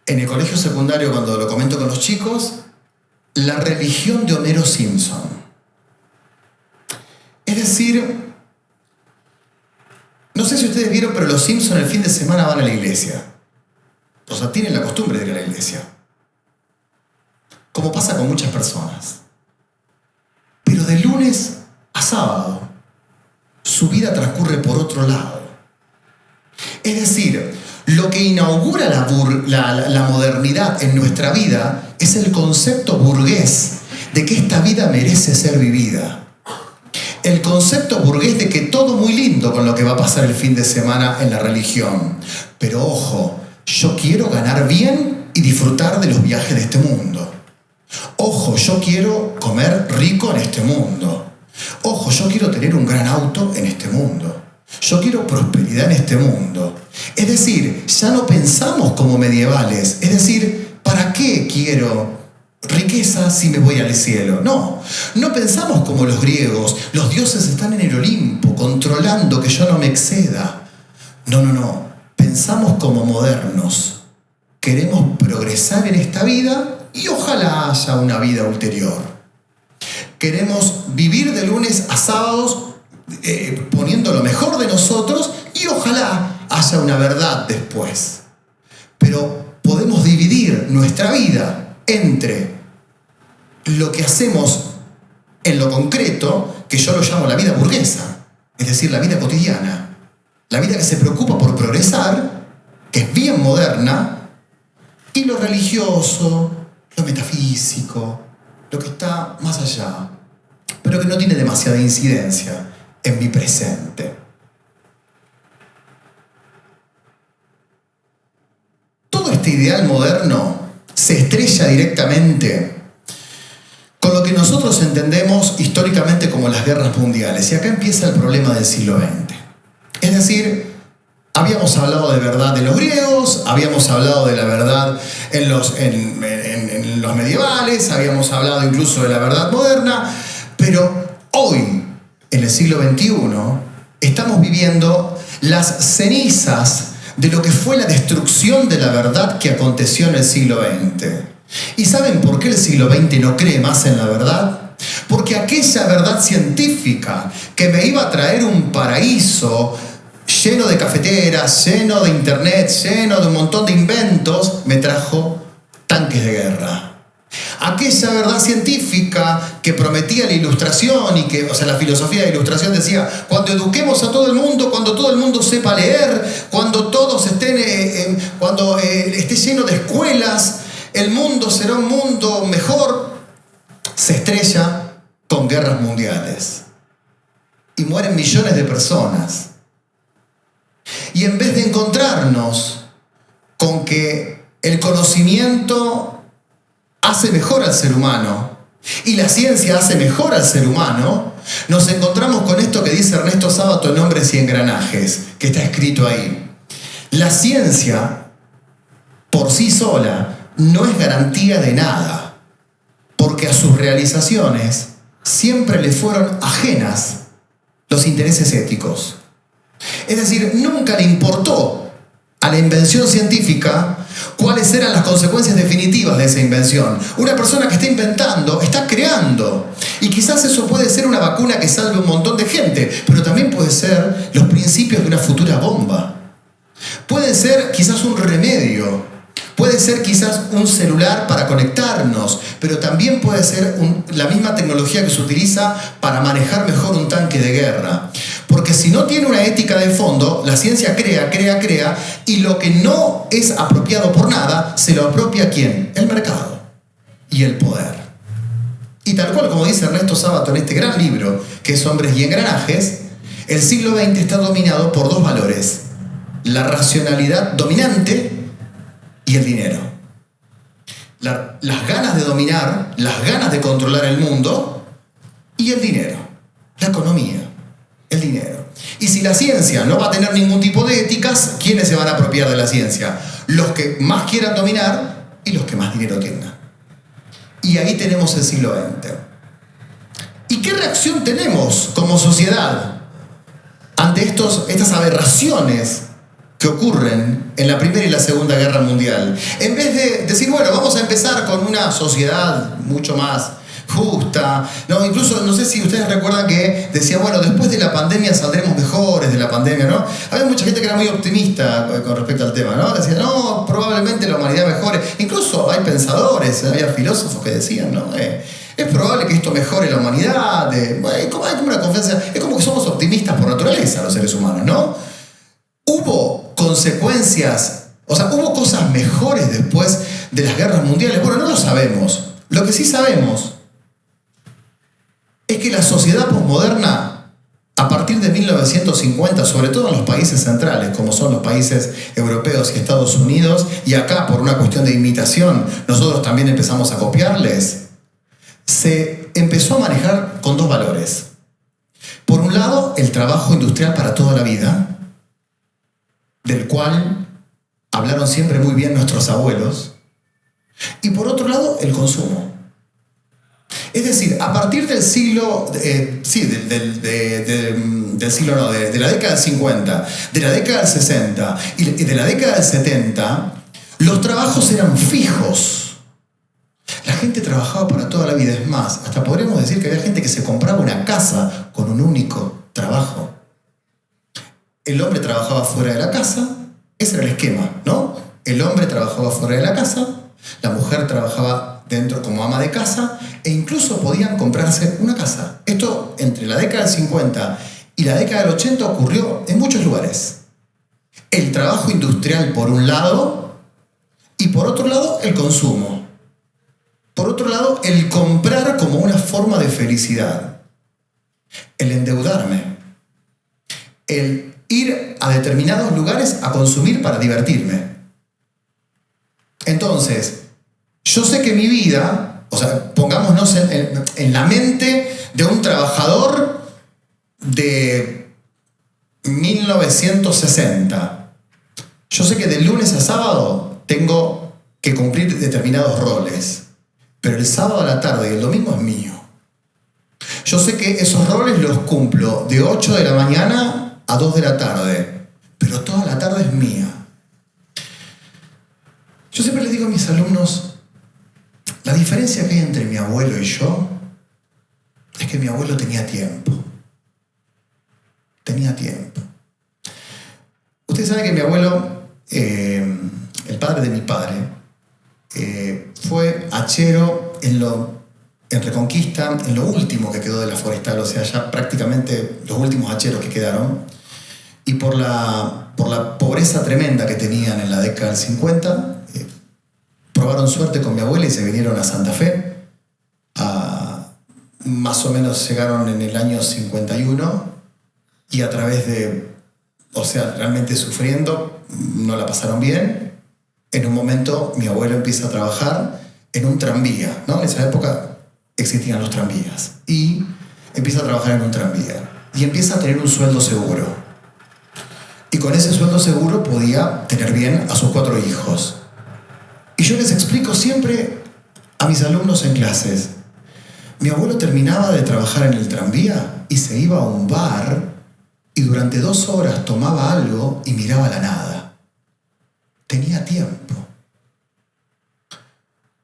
en el colegio secundario cuando lo comento con los chicos, la religión de Homero Simpson. Es decir, no sé si ustedes vieron, pero los Simpson el fin de semana van a la iglesia. O sea, tienen la costumbre de ir a la iglesia. Como pasa con muchas personas. Pero de lunes a sábado, su vida transcurre por otro lado. Es decir, lo que inaugura la modernidad en nuestra vida es el concepto burgués de que esta vida merece ser vivida. El concepto burgués de que todo muy lindo con lo que va a pasar el fin de semana en la religión. Pero ojo, yo quiero ganar bien y disfrutar de los viajes de este mundo. Ojo, yo quiero comer rico en este mundo. Ojo, yo quiero tener un gran auto en este mundo. Yo quiero prosperidad en este mundo. Es decir, ya no pensamos como medievales. Es decir, ¿para qué quiero riqueza si me voy al cielo? No pensamos como los griegos. Los dioses están en el Olimpo, controlando que yo no me exceda. No. Pensamos como modernos. Queremos progresar en esta vida y ojalá haya una vida ulterior. Queremos vivir de lunes a sábados poniendo lo mejor de nosotros y ojalá haya una verdad después. Pero podemos dividir nuestra vida entre lo que hacemos en lo concreto, que yo lo llamo la vida burguesa, es decir, la vida cotidiana, la vida que se preocupa por progresar, que es bien moderna, y lo religioso, lo metafísico, lo que está más allá, pero que no tiene demasiada incidencia en mi presente. Todo este ideal moderno se estrella directamente con lo que nosotros entendemos históricamente como las guerras mundiales. Y acá empieza el problema del siglo XX. Es decir, habíamos hablado de verdad de los griegos, habíamos hablado de la verdad en los medievales, habíamos hablado incluso de la verdad moderna, pero hoy, en el siglo XXI, estamos viviendo las cenizas de lo que fue la destrucción de la verdad que aconteció en el siglo XX. ¿Y saben por qué el siglo XX no cree más en la verdad? Porque aquella verdad científica que me iba a traer un paraíso lleno de cafeteras, lleno de internet, lleno de un montón de inventos, me trajo tanques de guerra. Aquella verdad científica que prometía la ilustración y que, la filosofía de la ilustración decía, cuando eduquemos a todo el mundo, cuando todo el mundo sepa leer, cuando todos estén, cuando esté lleno de escuelas, el mundo será un mundo mejor, se estrella con guerras mundiales. Y mueren millones de personas. Y en vez de encontrarnos con que el conocimiento hace mejor al ser humano y la ciencia hace mejor al ser humano, nos encontramos con esto que dice Ernesto Sábato en Hombres y Engranajes, que está escrito ahí. La ciencia, por sí sola, no es garantía de nada, porque a sus realizaciones siempre le fueron ajenas los intereses éticos. Es decir, nunca le importó a la invención científica cuáles eran las consecuencias definitivas de esa invención. Una persona que está inventando, está creando. Y quizás eso puede ser una vacuna que salve a un montón de gente, pero también puede ser los principios de una futura bomba. Puede ser quizás un remedio. Puede ser quizás un celular para conectarnos, pero también puede ser la misma tecnología que se utiliza para manejar mejor un tanque de guerra. Porque si no tiene una ética de fondo, la ciencia crea, y lo que no es apropiado por nada, se lo apropia ¿quién? El mercado y el poder. Y tal cual como dice Ernesto Sábato en este gran libro, que es Hombres y Engranajes, el siglo XX está dominado por dos valores: la racionalidad dominante y el dinero. Las ganas de dominar, las ganas de controlar el mundo y el dinero, la economía, el dinero. Y si la ciencia no va a tener ningún tipo de éticas, ¿quiénes se van a apropiar de la ciencia? Los que más quieran dominar y los que más dinero tengan. Y ahí tenemos el siglo XX. ¿Y qué reacción tenemos como sociedad ante estas aberraciones que ocurren en la Primera y la Segunda Guerra Mundial? En vez de decir, bueno, vamos a empezar con una sociedad mucho más justa, ¿no? Incluso, no sé si ustedes recuerdan que decía, bueno, después de la pandemia saldremos mejores de la pandemia, ¿no? Había mucha gente que era muy optimista con respecto al tema, ¿no? Decía, no, probablemente la humanidad mejore. Incluso hay pensadores, había filósofos que decían, ¿no? Es probable que esto mejore la humanidad. Hay como una confianza. Es como que somos optimistas por naturaleza los seres humanos, ¿no? Hubo consecuencias, hubo cosas mejores después de las guerras mundiales. Bueno, no lo sabemos. Lo que sí sabemos es que la sociedad posmoderna a partir de 1950, sobre todo en los países centrales, como son los países europeos y Estados Unidos, y acá por una cuestión de imitación, nosotros también empezamos a copiarles, se empezó a manejar con dos valores. Por un lado, el trabajo industrial para toda la vida, del cual hablaron siempre muy bien nuestros abuelos, y por otro lado, el consumo. Es decir, a partir del siglo, de la década del 50, de la década del 60 y de la década del 70, los trabajos eran fijos. La gente trabajaba para toda la vida. Es más, hasta podríamos decir que había gente que se compraba una casa con un único trabajo. El hombre trabajaba fuera de la casa, ese era el esquema, ¿no? El hombre trabajaba fuera de la casa, la mujer trabajaba dentro como ama de casa e incluso podían comprarse una casa. Esto entre la década del 50 y la década del 80 ocurrió en muchos lugares. El trabajo industrial por un lado y por otro lado el consumo. Por otro lado el comprar como una forma de felicidad. El endeudarme. El ir a determinados lugares a consumir para divertirme. Entonces, yo sé que mi vida, o sea, pongámonos en la mente de un trabajador de 1960. Yo sé que de lunes a sábado tengo que cumplir determinados roles, pero el sábado a la tarde y el domingo es mío. Yo sé que esos roles los cumplo de 8 de la mañana a 2 de la tarde, pero toda la tarde es mía. Yo siempre les digo a mis alumnos, la diferencia que hay entre mi abuelo y yo es que mi abuelo tenía tiempo. Tenía tiempo. Ustedes saben que mi abuelo, el padre de mi padre, fue hachero en Reconquista, en lo último que quedó de la forestal, o sea, ya prácticamente los últimos hacheros que quedaron. Y por la pobreza tremenda que tenían en la década del 50, probaron suerte con mi abuela y se vinieron a Santa Fe. Más o menos llegaron en el año 51 y a través de, o sea, realmente sufriendo, no la pasaron bien. En un momento mi abuelo empieza a trabajar en un tranvía, ¿no? En esa época existían los tranvías. Y empieza a trabajar en un tranvía. Y empieza a tener un sueldo seguro. Y con ese sueldo seguro podía tener bien a sus 4 hijos. Y yo les explico siempre a mis alumnos en clases. Mi abuelo terminaba de trabajar en el tranvía y se iba a un bar y durante 2 horas tomaba algo y miraba la nada. Tenía tiempo.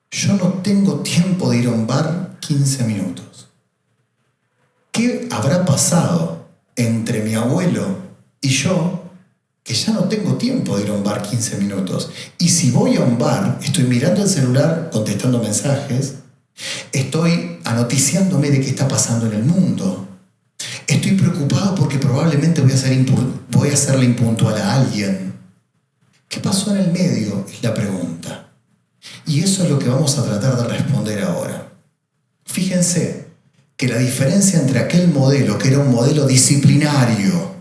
Yo no tengo tiempo de ir a un bar 15 minutos. ¿Qué habrá pasado entre mi abuelo y yo que ya no tengo tiempo de ir a un bar 15 minutos? Y si voy a un bar, estoy mirando el celular, contestando mensajes, estoy anoticiándome de qué está pasando en el mundo. Estoy preocupado porque probablemente voy a hacerle impuntual a alguien. ¿Qué pasó en el medio? Es la pregunta. Y eso es lo que vamos a tratar de responder ahora. Fíjense que la diferencia entre aquel modelo, que era un modelo disciplinario,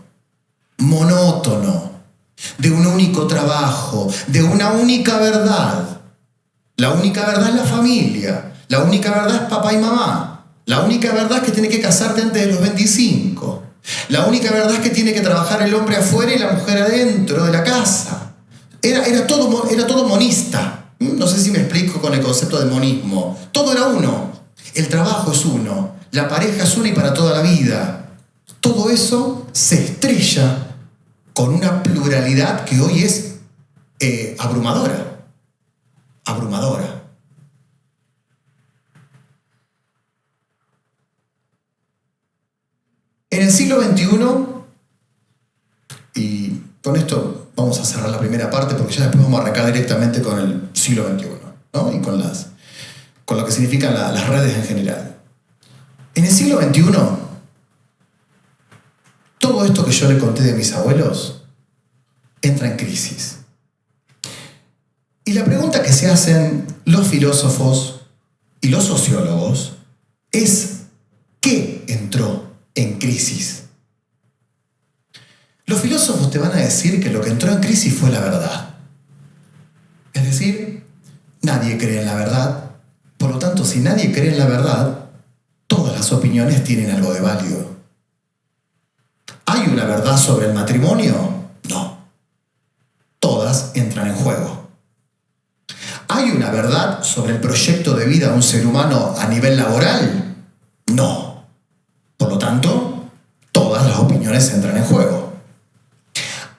monótono, de un único trabajo, de una única verdad. La única verdad es la familia. La única verdad es papá y mamá. La única verdad es que tiene que casarte antes de los 25. La única verdad es que tiene que trabajar el hombre afuera y la mujer adentro de la casa. Era todo monista. No sé si me explico con el concepto de monismo. Todo era uno. El trabajo es uno. La pareja es una y para toda la vida. Todo eso se estrella con una pluralidad que hoy es abrumadora. Abrumadora. En el siglo XXI, y con esto vamos a cerrar la primera parte porque ya después vamos a arrancar directamente con el siglo XXI, ¿no? Y con lo que significan las redes en general. En el siglo XXI, todo esto que yo le conté de mis abuelos entra en crisis. Y la pregunta que se hacen los filósofos y los sociólogos es: ¿qué entró en crisis? Los filósofos te van a decir que lo que entró en crisis fue la verdad. Es decir, nadie cree en la verdad. Por lo tanto, si nadie cree en la verdad, todas las opiniones tienen algo de válido. ¿Hay una verdad sobre el matrimonio? No. Todas entran en juego. ¿Hay una verdad sobre el proyecto de vida de un ser humano a nivel laboral? No. Por lo tanto, todas las opiniones entran en juego.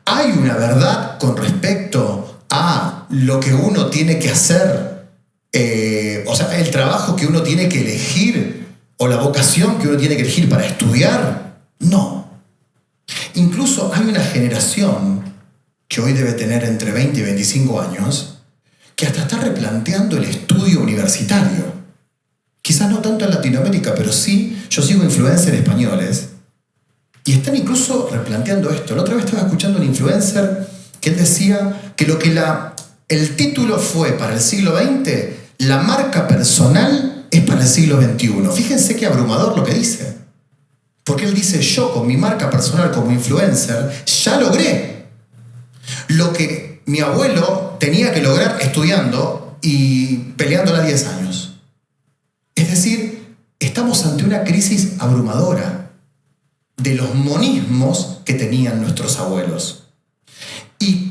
¿Hay una verdad con respecto a lo que uno tiene que hacer? El trabajo que uno tiene que elegir o la vocación que uno tiene que elegir para estudiar. No. Incluso hay una generación que hoy debe tener entre 20 y 25 años que hasta está replanteando el estudio universitario. Quizás no tanto en Latinoamérica, pero sí, yo sigo influencers españoles y están incluso replanteando esto. La otra vez estaba escuchando un influencer que él decía que lo que el título fue para el siglo XX, la marca personal es para el siglo XXI. Fíjense qué abrumador lo que dice. Porque él dice, yo con mi marca personal como influencer ya logré lo que mi abuelo tenía que lograr estudiando y peleándola 10 años. Es decir, estamos ante una crisis abrumadora de los monismos que tenían nuestros abuelos. ¿Y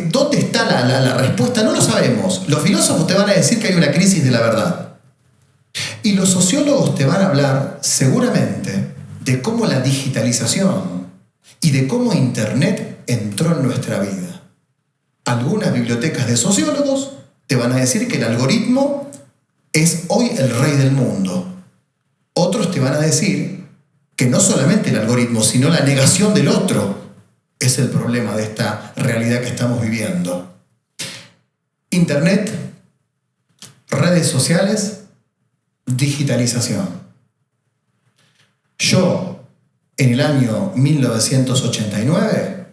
dónde está la respuesta? No lo sabemos. Los filósofos te van a decir que hay una crisis de la verdad. Y los sociólogos te van a hablar seguramente de cómo la digitalización y de cómo Internet entró en nuestra vida. Algunas bibliotecas de sociólogos te van a decir que el algoritmo es hoy el rey del mundo. Otros te van a decir que no solamente el algoritmo, sino la negación del otro es el problema de esta realidad que estamos viviendo. Internet, redes sociales, digitalización. Yo, en el año 1989,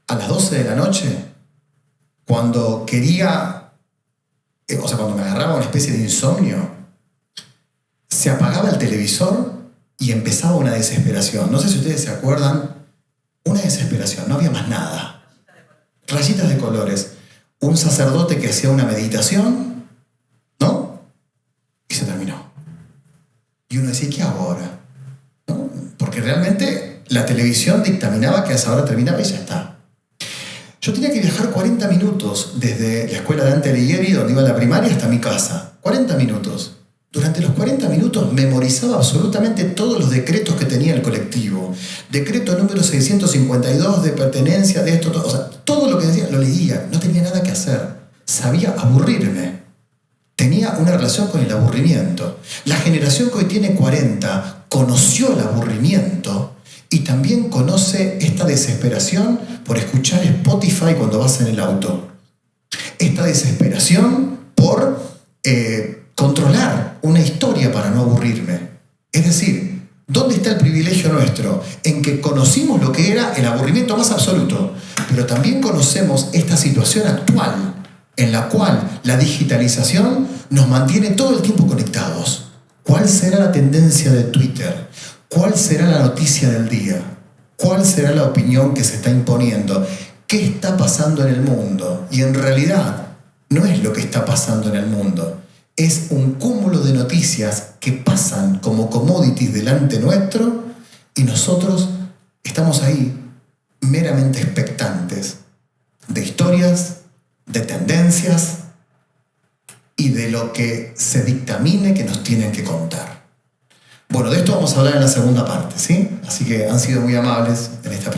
a las 12 de la noche, cuando cuando me agarraba una especie de insomnio, se apagaba el televisor y empezaba una desesperación. No sé si ustedes se acuerdan, una desesperación, no había más nada. Rayitas de colores. Un sacerdote que hacía una meditación, ¿no? Y se terminó. Y uno decía, ¿qué hago ahora? ¿No? Porque realmente la televisión dictaminaba que a esa hora terminaba y ya está. Yo tenía que viajar 40 minutos desde la escuela de Dante Alighieri, donde iba a la primaria, hasta mi casa. 40 minutos. Durante los 40 minutos memorizaba absolutamente todos los decretos que tenía el colectivo. Decreto número 652 de pertenencia de esto, todo, todo lo que decía lo leía. No tenía nada que hacer. Sabía aburrirme. Tenía una relación con el aburrimiento. La generación que hoy tiene 40 conoció el aburrimiento y también conoce esta desesperación por escuchar Spotify cuando vas en el auto. Esta desesperación por controlar una historia para no aburrirme. Es decir, ¿dónde está el privilegio nuestro? En que conocimos lo que era el aburrimiento más absoluto, pero también conocemos esta situación actual en la cual la digitalización nos mantiene todo el tiempo conectados. ¿Cuál será la tendencia de Twitter? ¿Cuál será la noticia del día? ¿Cuál será la opinión que se está imponiendo? ¿Qué está pasando en el mundo? Y en realidad no es lo que está pasando en el mundo. Es un cúmulo de noticias que pasan como commodities delante nuestro y nosotros estamos ahí meramente expectantes de historias, de tendencias y de lo que se dictamine que nos tienen que contar. Bueno, de esto vamos a hablar en la segunda parte, ¿sí? Así que han sido muy amables en esta